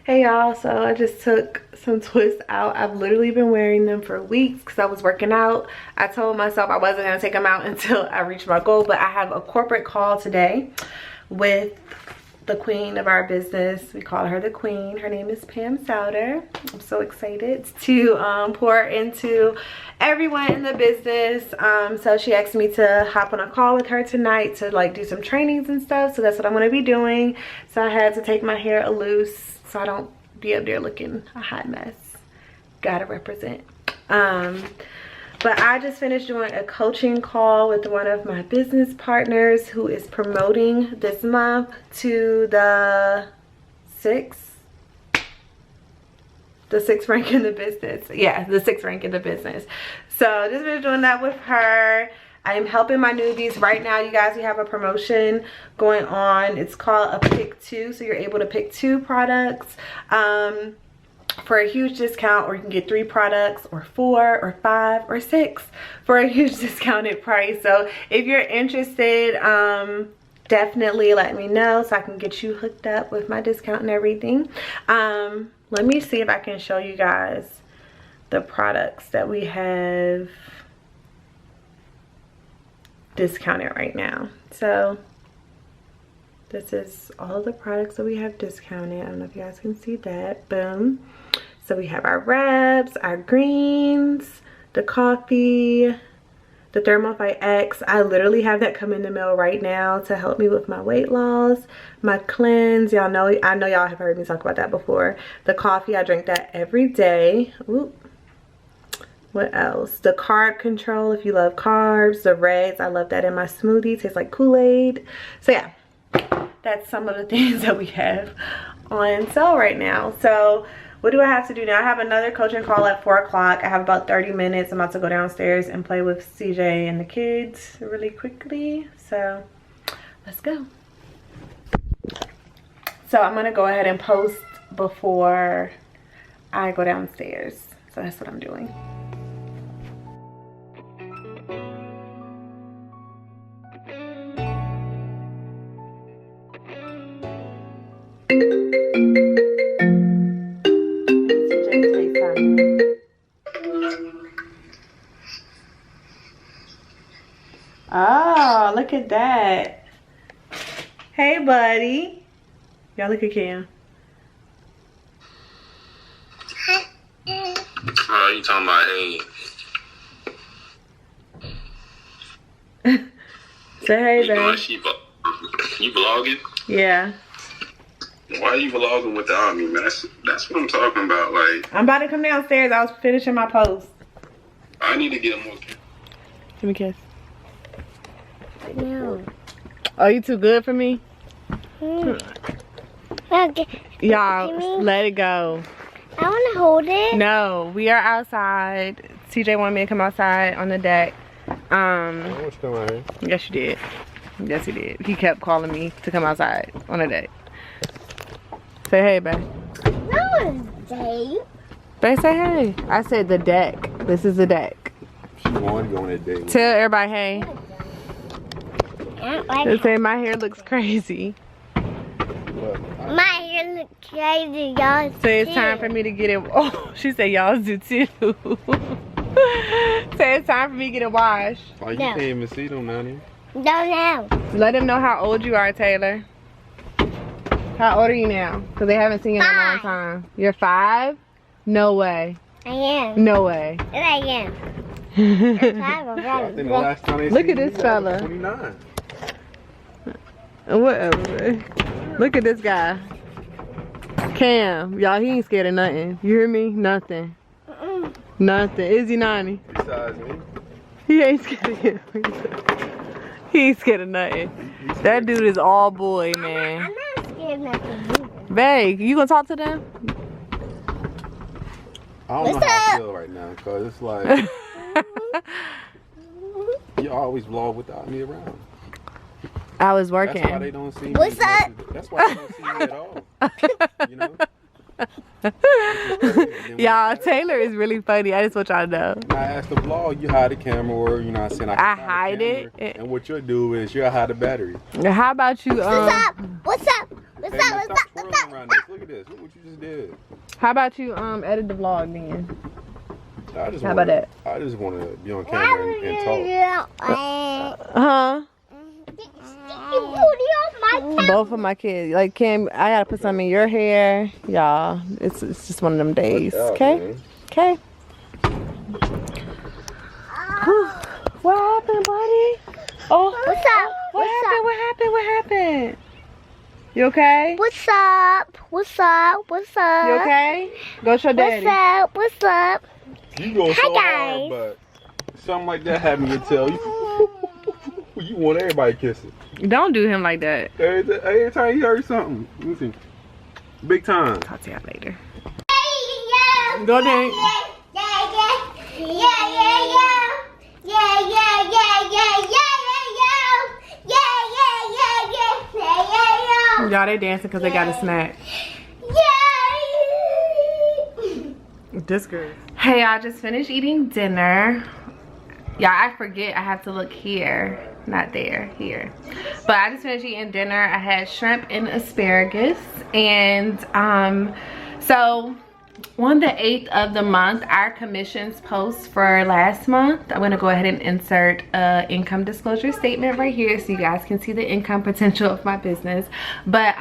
Hey y'all, so I just took some twists out. I've literally been wearing them for weeks because I was working out. I told myself I wasn't going to take them out until I reached my goal, but I have a corporate call today with the queen of our business. We call her the queen. Her name is Pam Souter. I'm so excited to pour into everyone in the business. So she asked me to hop on a call with her tonight to like do some trainings and stuff. So that's what I'm going to be doing. So I had to take my hair loose so I don't be up there looking a hot mess. Gotta represent. But I just finished doing a coaching call with one of my business partners who is promoting this month to the sixth rank in the business. Yeah, the 6th rank in the business. So just been doing that with her. I am helping my newbies right now. You guys, we have a promotion going on. It's called a pick 2. So you're able to pick 2 products for a huge discount, or you can get 3 products or 4 or 5 or 6 for a huge discounted price. So if you're interested, definitely let me know so I can get you hooked up with my discount and everything. Let me see if I can show you guys the products that we have discounted right now. So this is all the products that we have discounted. I don't know if you guys can see that. Boom. So we have our wraps, our greens, the coffee, the Thermofite X. I literally have that come in the mail right now to help me with my weight loss, my cleanse. Y'all know, I know y'all have heard me talk about that before. The coffee, I drink that every day. Ooh. What else? The carb control if you love carbs. The Reds, I love that in my smoothie. Tastes like Kool-Aid. So yeah, that's some of the things that we have on sale right now. So what do I have to do now? I have another coaching call at 4 o'clock. I have about 30 minutes. I'm about to go downstairs and play with CJ and the kids really quickly. So let's go. So I'm gonna go ahead and post before I go downstairs. So that's what I'm doing. Oh, look at that. Hey, buddy. Y'all look at Cam. Oh, you talking about, hey. Say hey, babe. You vlogging? Yeah. Why are you vlogging without me, man? That's what I'm talking about. Like, I'm about to come downstairs. I was finishing my post. I need to get more. Give me a kiss. No. Oh, you too good for me? Okay. Y'all, let it go. I want to hold it. No, we are outside. CJ wanted me to come outside on the deck. I want you to come out here. Yes, you did. Yes, he did. He kept calling me to come outside on the deck. Say hey, babe. No, Dave. Babe, say hey. I said the deck. This is the deck. She wanted to go on that date. Tell everybody hey. I don't like They say my hair looks crazy. my hair looks crazy, y'all. So it's time for me to get it. Oh, she said y'all do too. Say it's time for me to get it washed. Oh, you can't even see them, man. Don't know. Let them know how old you are, Taylor. How old are you now? Because they haven't seen you in a long 5. time. You're 5? No way. I am. No way. Yes, I am. I think the last time they Look seen at you, this fella. 29. Whatever. Look at this guy. Cam. Y'all, he ain't scared of nothing. You hear me? Nothing. Nothing. Is he 90? Besides me. He ain't scared of you. He ain't scared of nothing. That dude is all boy, man. I'm not scared of nothing. Babe, you gonna talk to them? I don't know how I feel right now, because it's like, you always vlog without me around. I was working. That's why they don't see me. What's up? That's why they don't see me at all. You know? Y'all, Taylor is really funny. I just want y'all to know. When I asked to vlog, you hide the camera, or you know what I'm saying? I hide it. And what you'll do is you'll hide the battery. How about you? What's up? What's up? What's Hey, up? man, What's stop up? twirling What's up? around this. Look at this. Look what you just did. How about you edit the vlog then? How about that? I just want to be on camera and talk. Huh? My Both of my kids. Like Kim, I gotta put some in your hair. Y'all. It's just one of them days. Watch out, Okay? man. Okay. Whew. What happened, buddy? Oh, What's up? what What's happened? up? What happened? What happened? You okay? What's up? What's up? What's up? You okay? Go show daddy. What's up? What's up? You go so guys. hard, but something like that happened. You tell you. You want everybody to kiss it. Don't do him like that. Every time you heard something, listen. Big time. Talk to y'all later. Yeah. Go dance. Y'all, they dancing because they got a snack. This girl. Hey, I just finished eating dinner. Yeah, I forget I have to look here, not there, here. But I just finished eating dinner. I had shrimp and asparagus. And so on the 8th of the month, our commissions post for last month. I'm gonna go ahead and insert an income disclosure statement right here so you guys can see the income potential of my business. But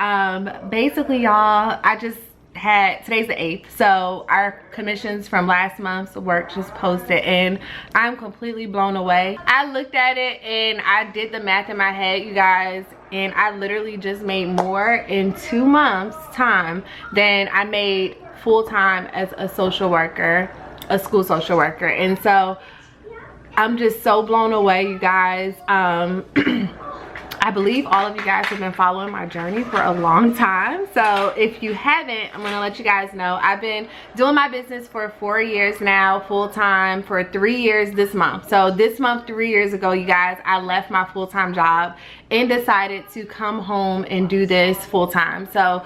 basically, y'all, I just had, today's the 8th, so our commissions from last month's work just posted and I'm completely blown away. I looked at it and I did the math in my head, you guys, and I literally just made more in 2 months time than I made full-time as a social worker, a school social worker. And so I'm just so blown away, you guys. I believe all of you guys have been following my journey for a long time. So if you haven't, I'm gonna let you guys know. I've been doing my business for 4 years now, full-time, for 3 years this month. So this month, 3 years ago, you guys, I left my full-time job and decided to come home and do this full-time. So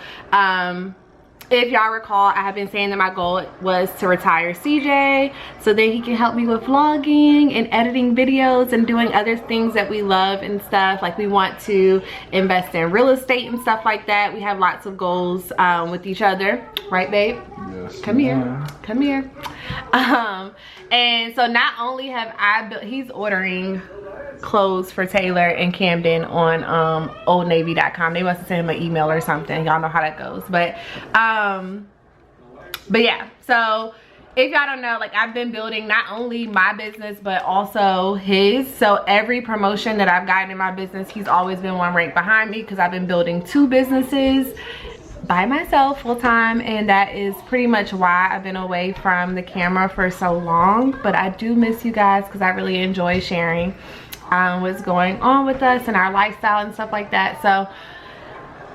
if y'all recall, I have been saying that my goal was to retire CJ so then he can help me with vlogging and editing videos and doing other things that we love and stuff. Like we want to invest in real estate and stuff like that. We have lots of goals with each other, right babe? Yes. Come here, come here. And so not only have I built, he's ordering clothes for Taylor and Camden on oldnavy.com. They must have sent him an email or something. Y'all know how that goes. But yeah, so if y'all don't know, like I've been building not only my business but also his. So every promotion that I've gotten in my business, he's always been one rank behind me because I've been building 2 businesses by myself full-time, and that is pretty much why I've been away from the camera for so long. But I do miss you guys because I really enjoy sharing what's going on with us and our lifestyle and stuff like that. So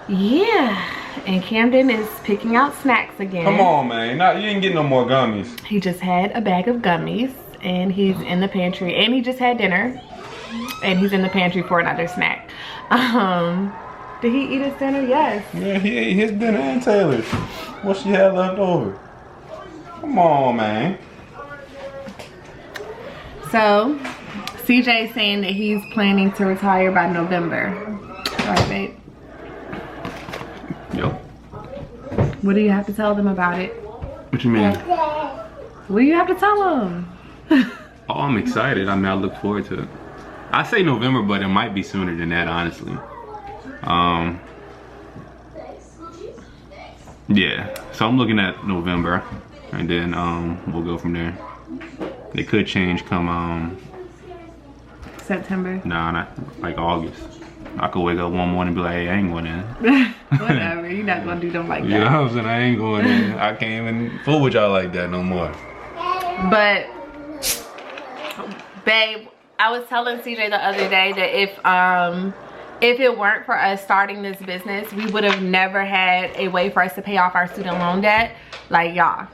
yeah, and Camden is picking out snacks again. Come on, man. You ain't getting no more gummies. He just had a bag of gummies and he's in the pantry, and he just had dinner and he's in the pantry for another snack. Did he eat his dinner? Yes. Yeah, he ate his dinner and Taylor's. What she had left over. Come on, man. So CJ's saying that he's planning to retire by November. Right, babe? Yep. What do you have to tell them about it? What you mean? What do you have to tell them? Oh, I'm excited. I mean, I look forward to it. I say November, but it might be sooner than that, honestly. Yeah, so I'm looking at November, and then we'll go from there. It could change come September. nah, not like August. I could wake up one morning and be like, hey, I ain't going in. Whatever, you're not gonna do them like that. You know what I'm saying? I ain't going in. I can't even fool with y'all like that no more. But babe, I was telling CJ the other day that if it weren't for us starting this business, we would have never had a way for us to pay off our student loan debt. Like y'all.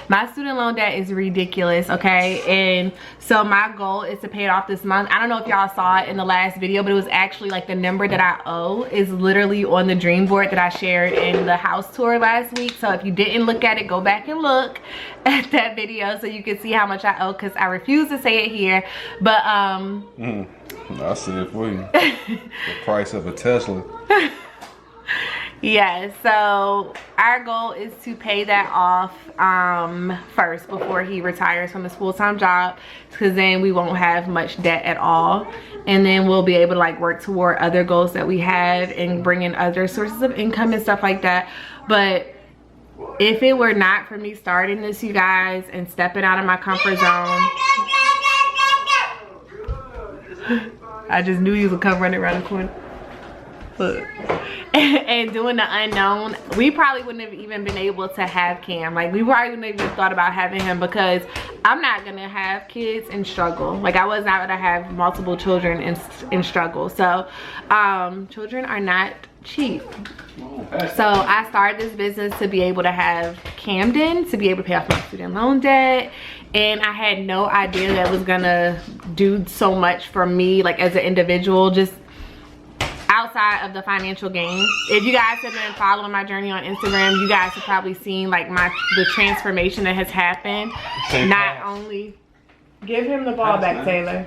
My student loan debt is ridiculous, okay? And so my goal is to pay it off this month. I don't know if y'all saw it in the last video, but it was actually like the number that I owe is literally on the dream board that I shared in the house tour last week. So if you didn't look at it, go back and look at that video so you can see how much I owe, because I refuse to say it here. But I'll say it for you. The price of a Tesla. yeah, so our goal is to pay that off first before he retires from his full-time job, because then we won't have much debt at all, and then we'll be able to like work toward other goals that we have and bring in other sources of income and stuff like that. But if it were not for me starting this, you guys, and stepping out of my comfort zone, I just knew he would come running around the corner. Look. And doing the unknown, we probably wouldn't have even been able to have Cam. Like, we probably wouldn't have even thought about having him, because I'm not gonna have kids and struggle. Like, I was not gonna have multiple children and struggle. So children are not cheap. So I started this business to be able to have Camden, to be able to pay off my student loan debt, and I had no idea that was gonna do so much for me, like as an individual, just outside of the financial gain. If you guys have been following my journey on Instagram, you guys have probably seen like the transformation that has happened. Not only, give him the ball back, Taylor.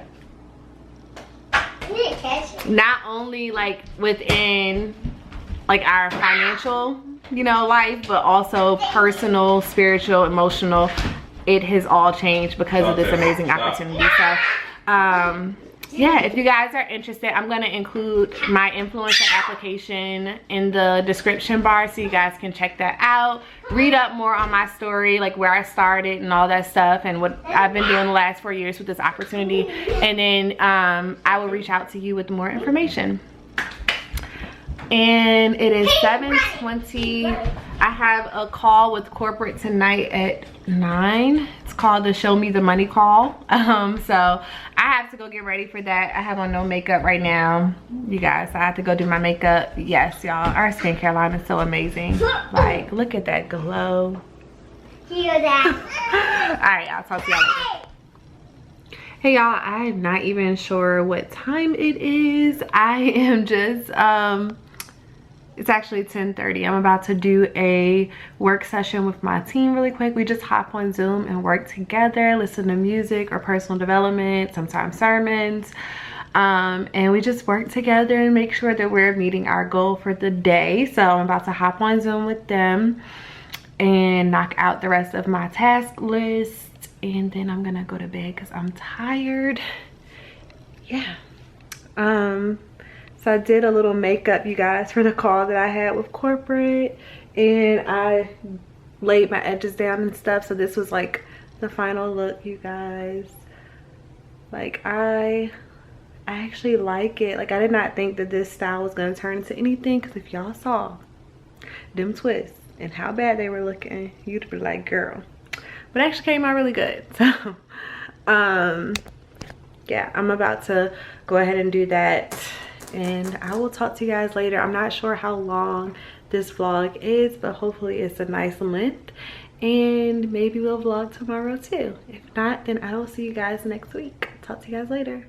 Not only like within like our financial, you know, life, but also personal, spiritual, emotional. It has all changed because of this amazing opportunity. So yeah, if you guys are interested, I'm going to include my influencer application in the description bar so you guys can check that out. Read up more on my story, like where I started and all that stuff, and what I've been doing the last 4 years with this opportunity. And then I will reach out to you with more information. And it is 7:20. I have a call with corporate tonight at 9. It's called the Show Me the Money call. So I have to go get ready for that. I have on no makeup right now, you guys. I have to go do my makeup. Yes, y'all, our skincare line is so amazing. Like, look at that glow. Hear that? All right, I'll talk to y'all later. Hey y'all, I'm not even sure what time it is. I am just it's actually 10:30. I'm about to do a work session with my team really quick. We just hop on Zoom and work together, listen to music or personal development, sometimes sermons. And we just work together and make sure that we're meeting our goal for the day. So I'm about to hop on Zoom with them and knock out the rest of my task list. And then I'm gonna go to bed because I'm tired. Yeah. So I did a little makeup, you guys, for the call that I had with corporate, and I laid my edges down and stuff. So this was like the final look, you guys. Like, I actually like it. Like, I did not think that this style was gonna turn into anything, because if y'all saw them twists and how bad they were looking, you'd be like, girl. But it actually came out really good. So yeah, I'm about to go ahead and do that, and I will talk to you guys later. I'm not sure how long this vlog is, but hopefully it's a nice length, and maybe we'll vlog tomorrow too. If not, then I will see you guys next week. Talk to you guys later.